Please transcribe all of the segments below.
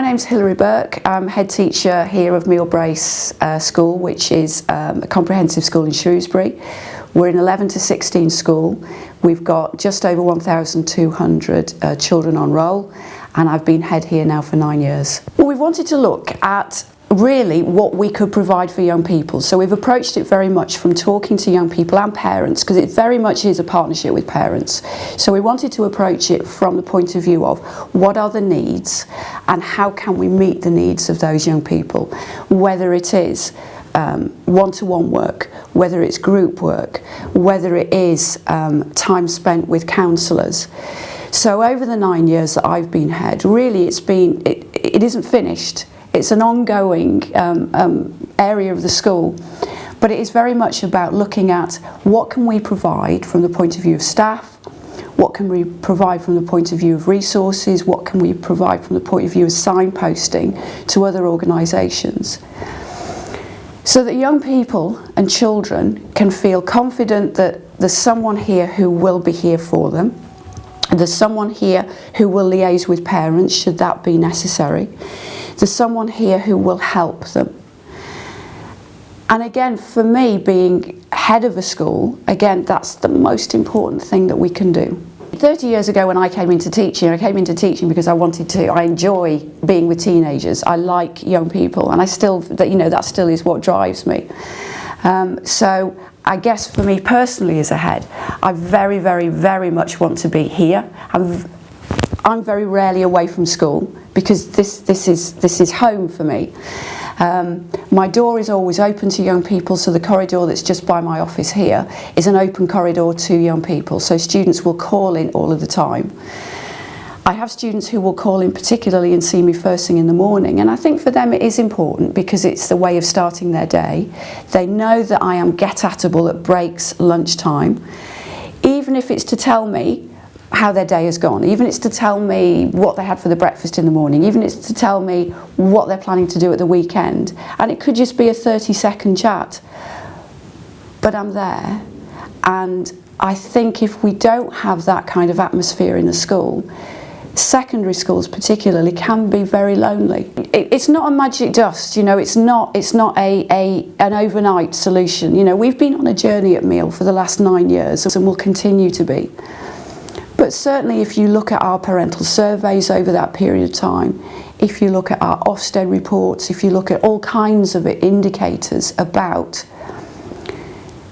My name's Hilary Burke. I'm head teacher here of Mealbrace School, which is a comprehensive school in Shrewsbury. We're an 11 to 16 school. We've got just over 1,200 children on roll, and I've been head here now for 9 years. Well, we wanted to look at really what we could provide for young people. So we've approached it very much from talking to young people and parents, because it very much is a partnership with parents. So we wanted to approach it from the point of view of what are the needs and how can we meet the needs of those young people, whether it is one-to-one work, whether it's group work, whether it is time spent with counsellors. So over the 9 years that I've been head, really it isn't finished. It's an ongoing area of the school, but it is very much about looking at what can we provide from the point of view of staff, what can we provide from the point of view of resources, what can we provide from the point of view of signposting to other organisations, so that young people and children can feel confident that there's someone here who will be here for them. There's someone here who will liaise with parents should that be necessary. There's someone here who will help them. And again, for me, being head of a school, again, that's the most important thing that we can do. 30 years ago when I came into teaching because I enjoy being with teenagers. I like young people, and that still is what drives me. So I guess for me personally as a head, I very, very, very much want to be here. I'm very rarely away from school because this is home for me. My door is always open to young people, so the corridor that's just by my office here is an open corridor to young people, so students will call in all of the time. I have students who will call in particularly and see me first thing in the morning, and I think for them it is important because it's the way of starting their day. They know that I am get-atable at breaks, lunchtime, even if it's to tell me how their day has gone, even if it's to tell me what they had for the breakfast in the morning, even if it's to tell me what they're planning to do at the weekend. And it could just be a 30-second chat, but I'm there. And I think if we don't have that kind of atmosphere in the school, secondary schools particularly can be very lonely. It's not a magic dust, it's not an overnight solution. We've been on a journey at Meal for the last 9 years and will continue to be. But certainly if you look at our parental surveys over that period of time, if you look at our Ofsted reports, if you look at all kinds of indicators about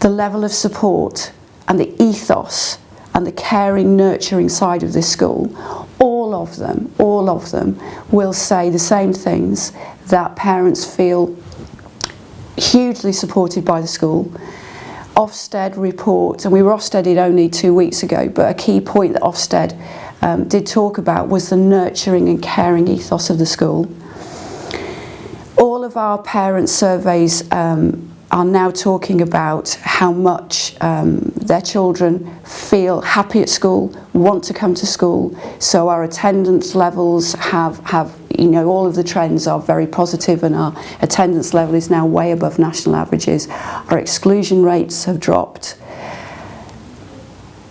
the level of support and the ethos and the caring, nurturing side of this school, all of them will say the same things, that parents feel hugely supported by the school. Ofsted report, and we were Ofsteded only 2 weeks ago, but a key point that Ofsted did talk about was the nurturing and caring ethos of the school. All of our parent surveys are now talking about how much their children feel happy at school, want to come to school. So our attendance levels have all of the trends are very positive, and our attendance level is now way above national averages. Our exclusion rates have dropped.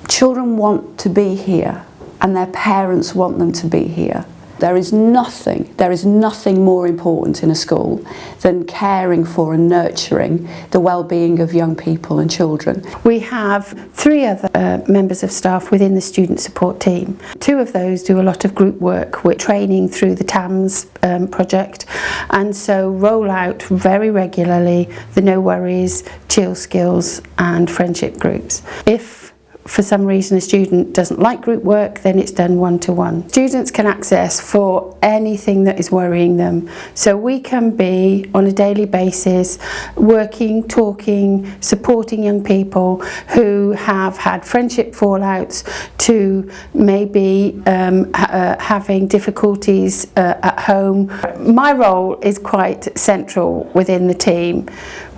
Children want to be here, and their parents want them to be here. There is nothing more important in a school than caring for and nurturing the well-being of young people and children. We have 3 other members of staff within the student support team. 2 of those do a lot of group work. We're training through the TAMS project, and so roll out very regularly the No Worries, Chill Skills and friendship groups. If for some reason a student doesn't like group work, then it's done one-to-one. Students can access for anything that is worrying them. So we can be on a daily basis working, talking, supporting young people who have had friendship fallouts, to maybe having difficulties at home. My role is quite central within the team.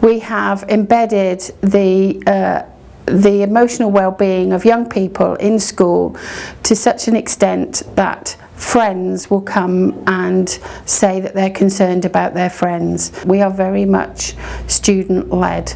We have embedded the emotional well-being of young people in school to such an extent that friends will come and say that they're concerned about their friends. We are very much student-led,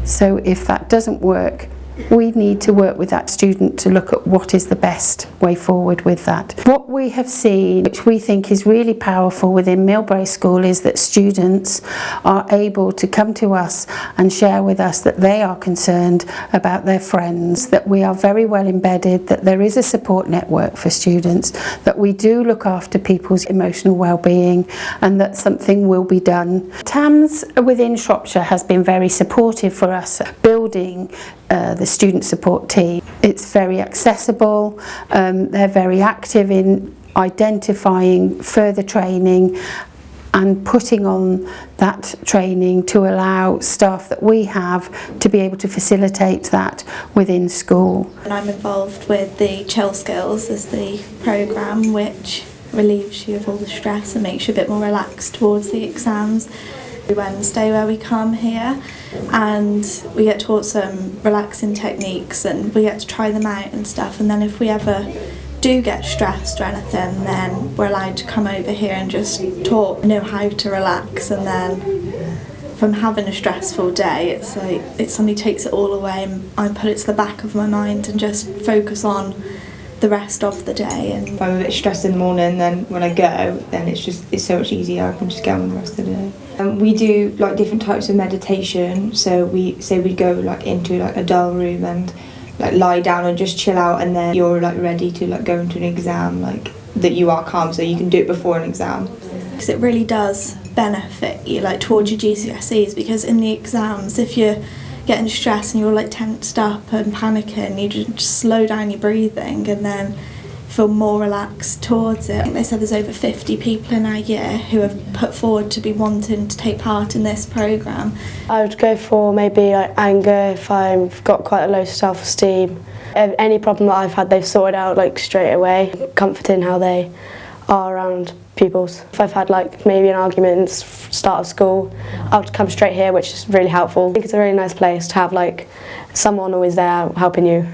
so if that doesn't work, We need to work with that student to look at what is the best way forward with that. What we have seen, which we think is really powerful within Millbrae School, is that students are able to come to us and share with us that they are concerned about their friends, that we are very well embedded, that there is a support network for students, that we do look after people's emotional well-being, and that something will be done. TAMS within Shropshire has been very supportive for us, building the student support team. It's very accessible, they're very active in identifying further training and putting on that training to allow staff that we have to be able to facilitate that within school. And I'm involved with the Chill Skills as the programme which relieves you of all the stress and makes you a bit more relaxed towards the exams. Wednesday where we come here and we get taught some relaxing techniques and we get to try them out and stuff, and then if we ever do get stressed or anything, then we're allowed to come over here and just know how to relax. And then from having a stressful day, it's like it suddenly takes it all away and I put it to the back of my mind and just focus on the rest of the day. And if I'm a bit stressed in the morning, then when I go, then it's so much easier. I can just get on with the rest of the day. We do like different types of meditation. So we go like into like a dull room and like lie down and just chill out, and then you're like ready to like go into an exam, like that you are calm, so you can do it before an exam. Because it really does benefit you like towards your GCSEs, because in the exams if you're getting stressed and you're like tensed up and panicking, you just slow down your breathing and then feel more relaxed towards it. I think they said there's over 50 people in our year who have put forward to be wanting to take part in this programme. I would go for maybe like anger if I've got quite a low self-esteem. Any problem that I've had, they've sorted out like straight away, comforting how they are around pupils. If I've had like maybe an argument at the start of school, I would come straight here, which is really helpful. I think it's a really nice place to have like someone always there helping you.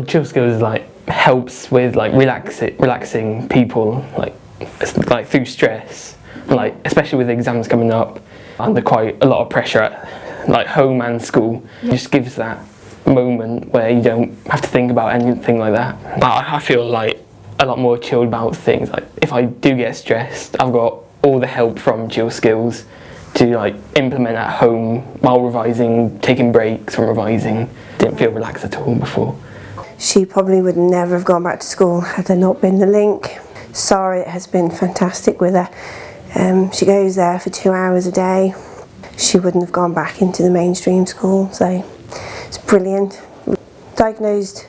Chill Skills like helps with like relaxing people like through stress, like especially with exams coming up under quite a lot of pressure at like home and school. It just gives that moment where you don't have to think about anything like that. But I feel like a lot more chilled about things. Like if I do get stressed, I've got all the help from Chill Skills to like implement at home while revising, taking breaks from revising. Didn't feel relaxed at all before. She probably would never have gone back to school had there not been the link. Sarah has been fantastic with her. She goes there for 2 hours a day. She wouldn't have gone back into the mainstream school, so it's brilliant. Diagnosed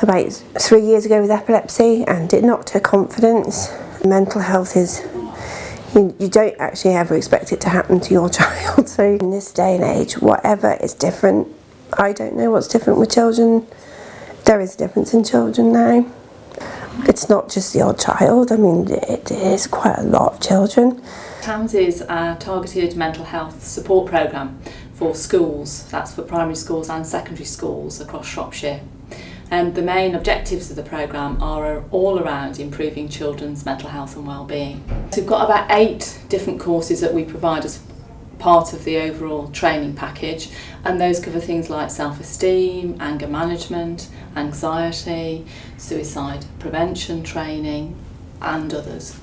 about 3 years ago with epilepsy, and it knocked her confidence. Mental health is, you don't actually ever expect it to happen to your child. So in this day and age, whatever is different, I don't know what's different with children. There is a difference in children now. It's not just the odd child, I mean it is quite a lot of children. TAMS is a targeted mental health support programme for schools, that's for primary schools and secondary schools across Shropshire. And the main objectives of the programme are all around improving children's mental health and well-being. So we've got about 8 different courses that we provide as part of the overall training package, and those cover things like self-esteem, anger management, anxiety, suicide prevention training and others.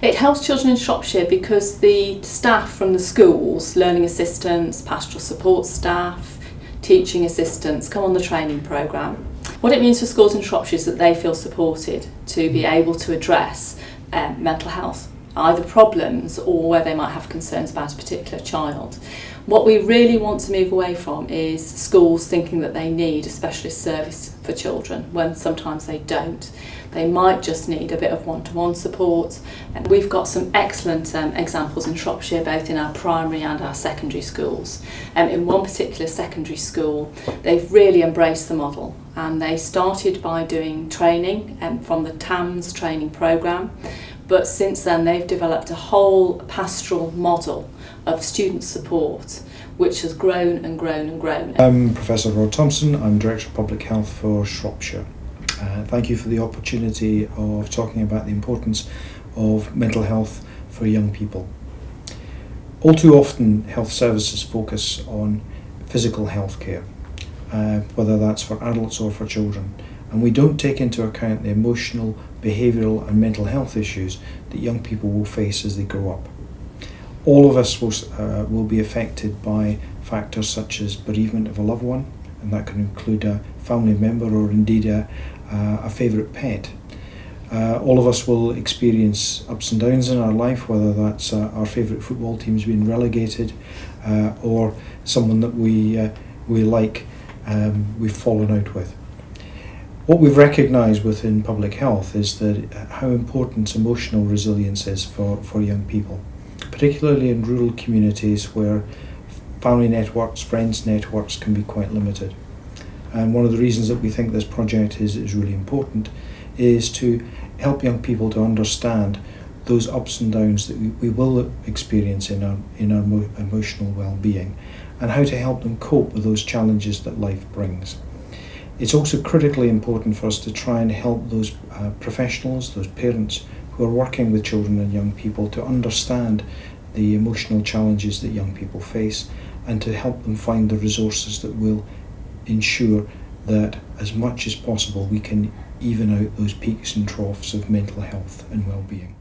It helps children in Shropshire because the staff from the schools, learning assistants, pastoral support staff, teaching assistants come on the training programme. What it means for schools in Shropshire is that they feel supported to be able to address mental health, either problems or where they might have concerns about a particular child. What we really want to move away from is schools thinking that they need a specialist service for children when sometimes they don't. They might just need a bit of one-to-one support. And we've got some excellent examples in Shropshire, both in our primary and our secondary schools. In one particular secondary school, they've really embraced the model, and they started by doing training from the TAMS training programme. But since then they've developed a whole pastoral model of student support which has grown and grown and grown. I'm Professor Rod Thompson, I'm Director of Public Health for Shropshire. Thank you for the opportunity of talking about the importance of mental health for young people. All too often health services focus on physical health care, whether that's for adults or for children. And we don't take into account the emotional, behavioural and mental health issues that young people will face as they grow up. All of us will be affected by factors such as bereavement of a loved one, and that can include a family member or indeed a favourite pet. All of us will experience ups and downs in our life, whether that's our favourite football team's been relegated or someone that we like we've fallen out with. What we've recognised within public health is that how important emotional resilience is for young people, particularly in rural communities where family networks, friends networks can be quite limited. And one of the reasons that we think this project is really important is to help young people to understand those ups and downs that we will experience in our emotional well-being, and how to help them cope with those challenges that life brings. It's also critically important for us to try and help those professionals, those parents who are working with children and young people to understand the emotional challenges that young people face, and to help them find the resources that will ensure that as much as possible we can even out those peaks and troughs of mental health and well-being.